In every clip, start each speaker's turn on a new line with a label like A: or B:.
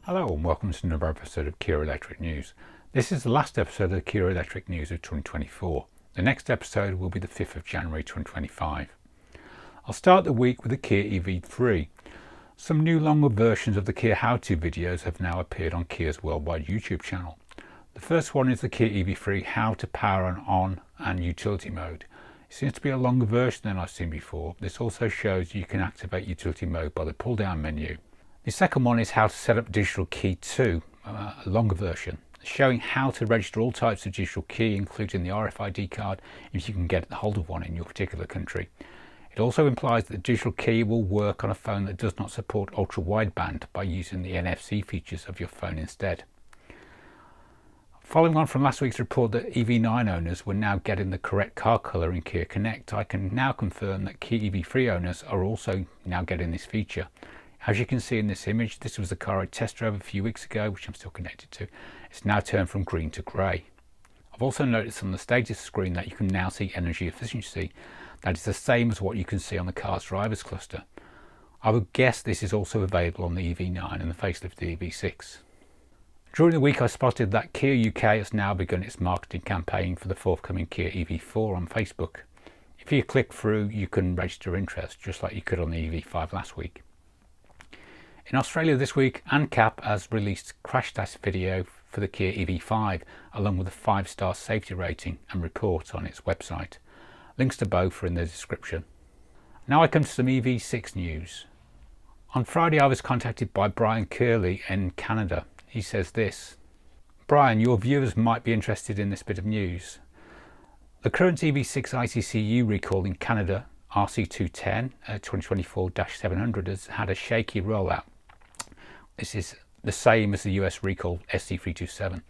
A: Hello and welcome to another episode of Kia Electric News. This is the last episode of the Kia Electric News of 2024. The next episode will be the 5th of January 2025. I'll start the week with the Kia EV3. Some new longer versions of the Kia how-to videos have now appeared on Kia's worldwide YouTube channel. The first one is the Kia EV3 how to power on and utility mode. It seems to be a longer version than I've seen before. This also shows you can activate utility mode by the pull down menu. The second one is how to set up digital key 2, a longer version, showing how to register all types of digital key, including the RFID card, if you can get hold of one in your particular country. It also implies that the digital key will work on a phone that does not support ultra-wideband by using the NFC features of your phone instead. Following on from last week's report that EV9 owners were now getting the correct car colour in Kia Connect, I can now confirm that Kia EV3 owners are also now getting this feature. As you can see in this image, this was the car I test drove a few weeks ago, which I'm still connected to. It's now turned from green to grey. I've also noticed on the status screen that you can now see energy efficiency. That is the same as what you can see on the car's driver's cluster. I would guess this is also available on the EV9 and the Facelift EV6. During the week I spotted that Kia UK has now begun its marketing campaign for the forthcoming Kia EV4 on Facebook. If you click through, you can register interest, just like you could on the EV5 last week. In Australia this week, ANCAP has released crash test video for the Kia EV5 along with a 5-star safety rating and report on its website. Links to both are in the description. Now I come to some EV6 news. On Friday I was contacted by Brian Curley in Canada. He says this: Brian, your viewers might be interested in this bit of news. The current EV6 ICCU recall in Canada, RC210 2024-700, has had a shaky rollout. This is the same as the US recall SC327.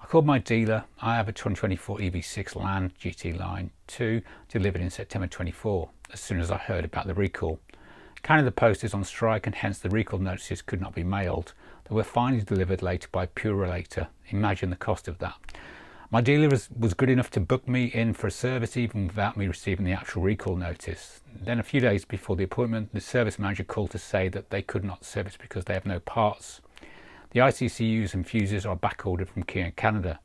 A: I called my dealer. I have a 2024 EV6 Land GT Line 2 delivered in September 24 as soon as I heard about the recall. Canada Post is on strike and hence the recall notices could not be mailed. They were finally delivered later by Purelator. Imagine the cost of that. My dealer was good enough to book me in for a service even without me receiving the actual recall notice. Then a few days before the appointment, the service manager called to say that they could not service because they have no parts. The ICCUs and fuses are back ordered from Kia Canada.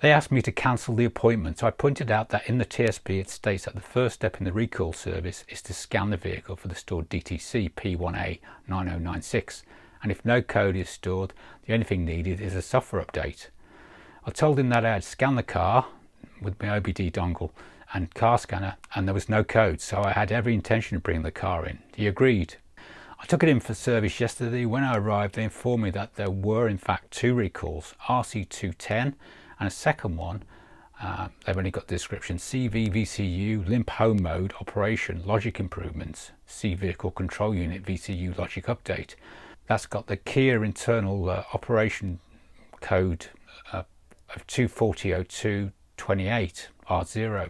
A: They asked me to cancel the appointment, so I pointed out that in the TSB it states that the first step in the recall service is to scan the vehicle for the stored DTC P1A9096, and if no code is stored, the only thing needed is a software update. I told him that I had scanned the car with my OBD dongle and car scanner and there was no code, so I had every intention of bringing the car in. He agreed. I took it in for service yesterday. When I arrived, they informed me that there were in fact 2 recalls, RC210 and a second one. They've only got the description: CV VCU Limp Home mode operation logic improvements, C vehicle control unit VCU logic update. That's got the Kia internal operation code of 2400228R0.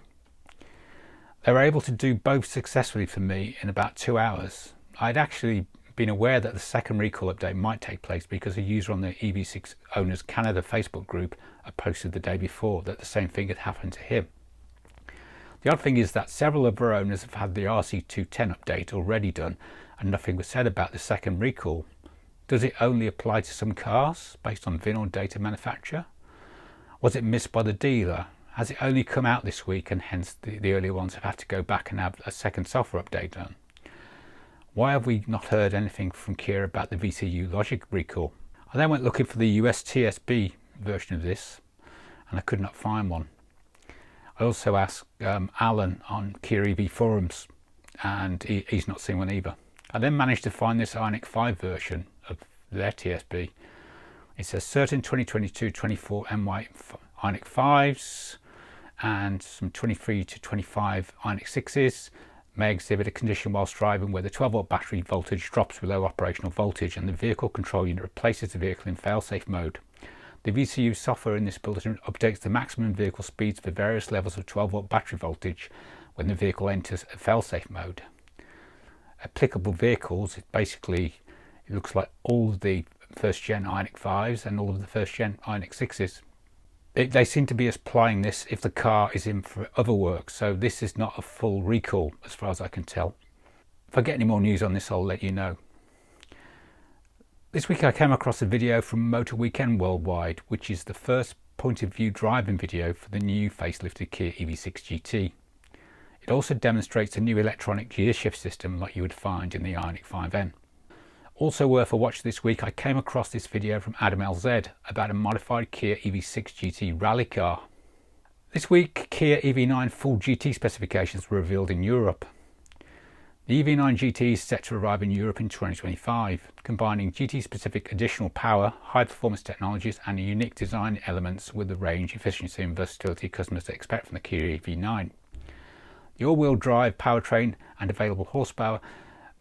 A: They were able to do both successfully for me in about 2 hours. I'd actually been aware that the second recall update might take place because a user on the EV6 Owners Canada Facebook group had posted the day before that the same thing had happened to him. The odd thing is that several other owners have had the RC210 update already done and nothing was said about the second recall. Does it only apply to some cars based on VIN or data manufacturer? Was it missed by the dealer? Has it only come out this week and hence the earlier ones have had to go back and have a second software update done? Why have we not heard anything from Kia about the VCU logic recall? I then went looking for the US TSB version of this and I could not find one. I also asked Alan on Kia EV forums and he's not seen one either. I then managed to find this IONIQ 5 version of their TSB. It says certain 2022-24 MY IONIQ 5s and some 23 to 25 IONIQ 6s may exhibit a condition whilst driving where the 12-volt battery voltage drops below operational voltage and the vehicle control unit replaces the vehicle in failsafe mode. The VCU software in this bulletin updates the maximum vehicle speeds for various levels of 12-volt battery voltage when the vehicle enters a failsafe mode. Applicable vehicles, it looks like all of the first gen IONIQ 5s and all of the first gen IONIQ 6s. They seem to be applying this if the car is in for other work, so this is not a full recall as far as I can tell. If I get any more news on this, I'll let you know. This week I came across a video from Motor Weekend Worldwide, which is the first point of view driving video for the new facelifted Kia EV6 GT. It also demonstrates a new electronic gear shift system like you would find in the Ioniq 5N. Also worth a watch this week, I came across this video from Adam LZ about a modified Kia EV6 GT Rally Car. This week, Kia EV9 full GT specifications were revealed in Europe. The EV9 GT is set to arrive in Europe in 2025, combining GT-specific additional power, high-performance technologies and unique design elements with the range, efficiency and versatility customers expect from the Kia EV9. The all-wheel drive powertrain and available horsepower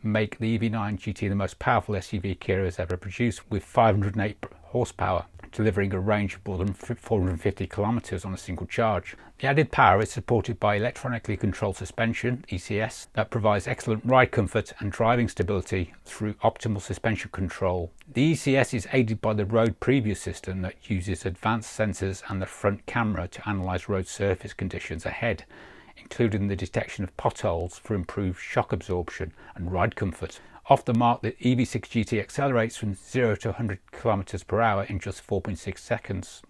A: make the EV9 GT the most powerful SUV Kia has ever produced, with 508 horsepower, delivering a range of more than 450 kilometers on a single charge. The added power is supported by electronically controlled suspension, ECS, that provides excellent ride comfort and driving stability through optimal suspension control. The ECS is aided by the road preview system that uses advanced sensors and the front camera to analyze road surface conditions ahead, including the detection of potholes for improved shock absorption and ride comfort. Off the mark, the EV6 GT accelerates from 0 to 100 km per hour in just 4.6 seconds.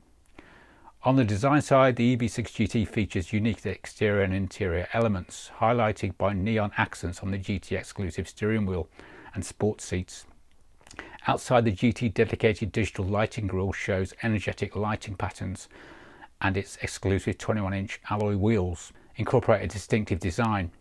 A: On the design side, the EV6 GT features unique exterior and interior elements, highlighted by neon accents on the GT exclusive steering wheel and sports seats. Outside, the GT dedicated digital lighting grille shows energetic lighting patterns, and its exclusive 21-inch alloy wheels incorporate a distinctive design.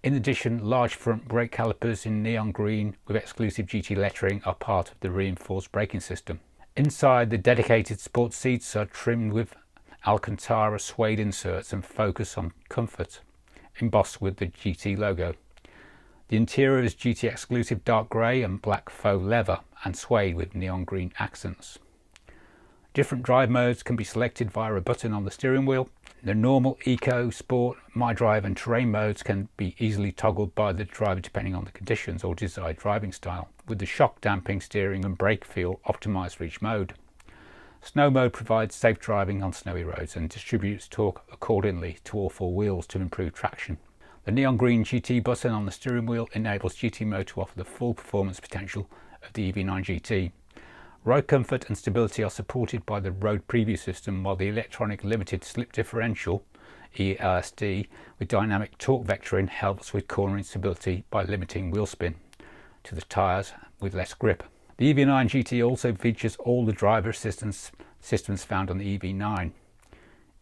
A: In addition, large front brake calipers in neon green with exclusive GT lettering are part of the reinforced braking system. Inside, the dedicated sports seats are trimmed with Alcantara suede inserts and focus on comfort, embossed with the GT logo. The interior is GT exclusive dark grey and black faux leather and suede with neon green accents. Different drive modes can be selected via a button on the steering wheel. The normal, eco, sport, my drive and terrain modes can be easily toggled by the driver depending on the conditions or desired driving style, with the shock damping, steering and brake feel optimised for each mode. Snow mode provides safe driving on snowy roads and distributes torque accordingly to all four wheels to improve traction. The neon green GT button on the steering wheel enables GT mode to offer the full performance potential of the EV9 GT. Ride comfort and stability are supported by the road preview system, while the electronic limited slip differential ELSD with dynamic torque vectoring helps with cornering stability by limiting wheel spin to the tyres with less grip. The EV9 GT also features all the driver assistance systems found on the EV9.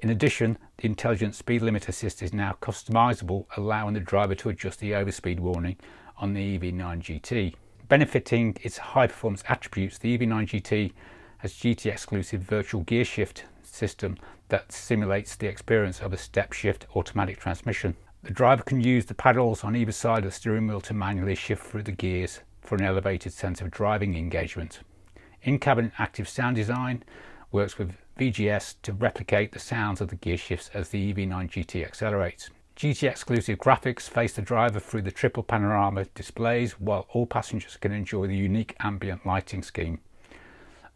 A: In addition, the intelligent speed limit assist is now customizable, allowing the driver to adjust the overspeed warning on the EV9 GT. Benefiting its high performance attributes, the EV9 GT has GT exclusive virtual gear shift system that simulates the experience of a step shift automatic transmission. The driver can use the paddles on either side of the steering wheel to manually shift through the gears for an elevated sense of driving engagement. In-cabin active sound design works with VGS to replicate the sounds of the gear shifts as the EV9 GT accelerates. GT exclusive graphics face the driver through the triple panorama displays, while all passengers can enjoy the unique ambient lighting scheme.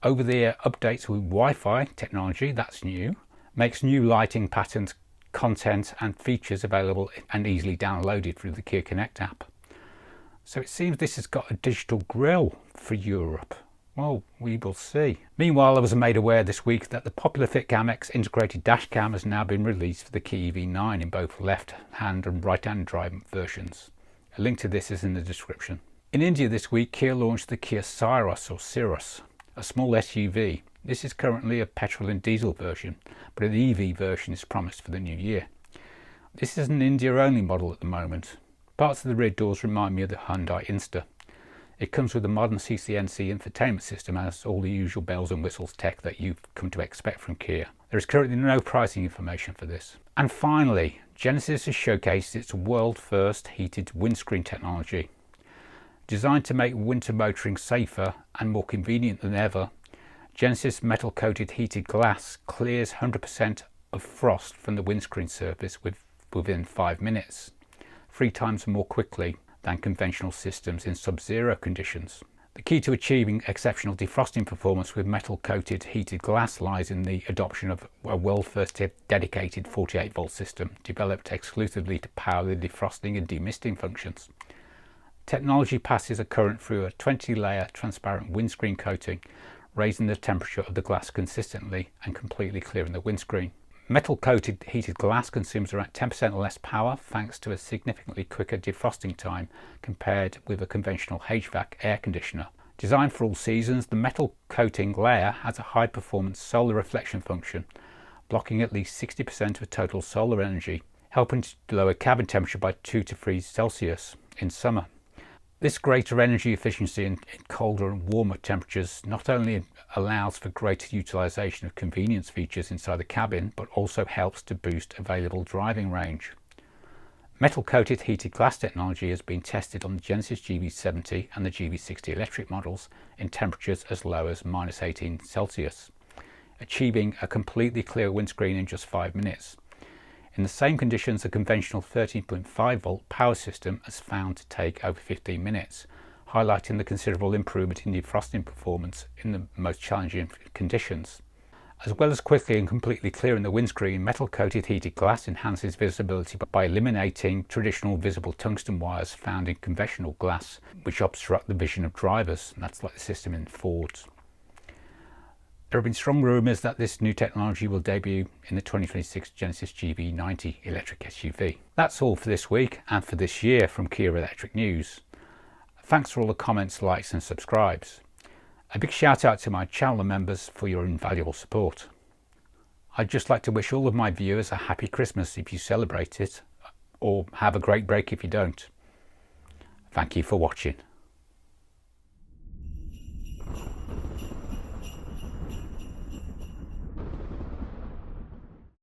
A: Over-the-air updates with Wi-Fi technology, that's new, makes new lighting patterns, content and features available and easily downloaded through the Kia Connect app. So it seems this has got a digital grille for Europe. Well, we will see. Meanwhile, I was made aware this week that the popular FitcamX integrated dash cam has now been released for the Kia EV9 in both left-hand and right-hand drive versions. A link to this is in the description. In India this week, Kia launched the Kia Syros, a small SUV. This is currently a petrol and diesel version, but an EV version is promised for the new year. This is an India-only model at the moment. Parts of the rear doors remind me of the Hyundai Insta. It comes with a modern CCNC infotainment system and has all the usual bells and whistles tech that you've come to expect from Kia. There is currently no pricing information for this. And finally, Genesis has showcased its world-first heated windscreen technology. Designed to make winter motoring safer and more convenient than ever, Genesis metal-coated heated glass clears 100% of frost from the windscreen surface within 5 minutes, 3 times more quickly than conventional systems in sub-zero conditions. The key to achieving exceptional defrosting performance with metal-coated heated glass lies in the adoption of a world-first dedicated 48-volt system developed exclusively to power the defrosting and demisting functions. Technology passes a current through a 20-layer transparent windscreen coating, raising the temperature of the glass consistently and completely clearing the windscreen. Metal coated heated glass consumes around 10% less power thanks to a significantly quicker defrosting time compared with a conventional HVAC air conditioner. Designed for all seasons, the metal coating layer has a high performance solar reflection function, blocking at least 60% of total solar energy, helping to lower cabin temperature by 2 to 3 Celsius in summer. This greater energy efficiency in colder and warmer temperatures not only allows for greater utilization of convenience features inside the cabin, but also helps to boost available driving range. Metal coated heated glass technology has been tested on the Genesis GV70 and the GV60 electric models in temperatures as low as -18 Celsius, achieving a completely clear windscreen in just 5 minutes. In the same conditions, a conventional 13.5 volt power system is found to take over 15 minutes, highlighting the considerable improvement in defrosting performance in the most challenging conditions. As well as quickly and completely clearing the windscreen, metal coated heated glass enhances visibility by eliminating traditional visible tungsten wires found in conventional glass, which obstruct the vision of drivers. And that's like the system in Fords. There have been strong rumours that this new technology will debut in the 2026 Genesis GV90 electric SUV. That's all for this week and for this year from Kia Electric News. Thanks for all the comments, likes and subscribes. A big shout out to my channel members for your invaluable support. I'd just like to wish all of my viewers a happy Christmas if you celebrate it, or have a great break if you don't. Thank you for watching.